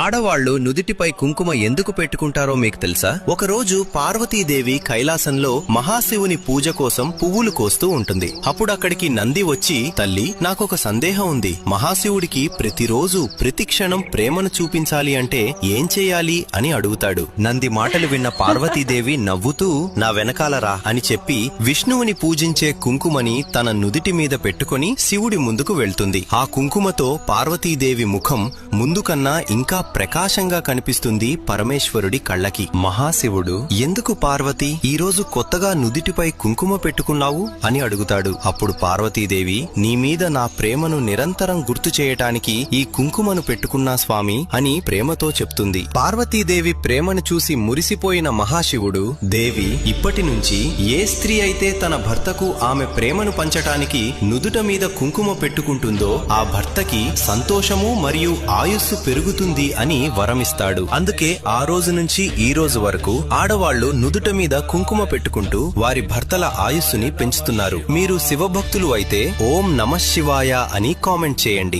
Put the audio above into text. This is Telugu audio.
ఆడవాళ్లు నుదిటిపై కుంకుమ ఎందుకు పెట్టుకుంటారో మీకు తెలుసా? ఒకరోజు పార్వతీదేవి కైలాసంలో మహాశివుని పూజ కోసం పువ్వులు కోస్తూ ఉంటుంది. అప్పుడక్కడికి నంది వచ్చి, తల్లి, నాకొక సందేహం ఉంది. మహాశివుడికి ప్రతిరోజు ప్రతి క్షణం ప్రేమను చూపించాలి అంటే ఏం చేయాలి అని అడుగుతాడు. నంది మాటలు విన్న పార్వతీదేవి నవ్వుతూ, నా వెనకాల రా అని చెప్పి విష్ణువుని పూజించే కుంకుమని తన నుదిటి మీద పెట్టుకుని శివుడి ముందుకు వెళ్తుంది. ఆ కుంకుమతో పార్వతీదేవి ముఖం ముందు కన్నా ఇంకా ప్రకాశంగా కనిపిస్తుంది పరమేశ్వరుడి కళ్ళకి. మహాశివుడు, ఎందుకు పార్వతి ఈరోజు కొత్తగా నుదిటిపై కుంకుమ పెట్టుకున్నావు అని అడుగుతాడు. అప్పుడు పార్వతీదేవి, నీ మీద నా ప్రేమను నిరంతరం గుర్తు చేయటానికి ఈ కుంకుమను పెట్టుకున్నా స్వామి అని ప్రేమతో చెప్తుంది. పార్వతీదేవి ప్రేమను చూసి మురిసిపోయిన మహాశివుడు, దేవి, ఇప్పటి నుంచి ఏ స్త్రీ అయితే తన భర్తకు ఆమె ప్రేమను పంచటానికి నుదుట మీద కుంకుమ పెట్టుకుంటుందో ఆ భర్తకి సంతోషము మరియు ఆయుస్సు పెరుగుతుంది అని వరమిస్తాడు. అందుకే ఆ రోజు నుంచి ఈ రోజు వరకు ఆడవాళ్లు నుదుట మీద కుంకుమ పెట్టుకుంటూ వారి భర్తల ఆయుస్సుని పెంచుతున్నారు. మీరు శివభక్తులు అయితే ఓం నమః శివాయ అని కామెంట్ చేయండి.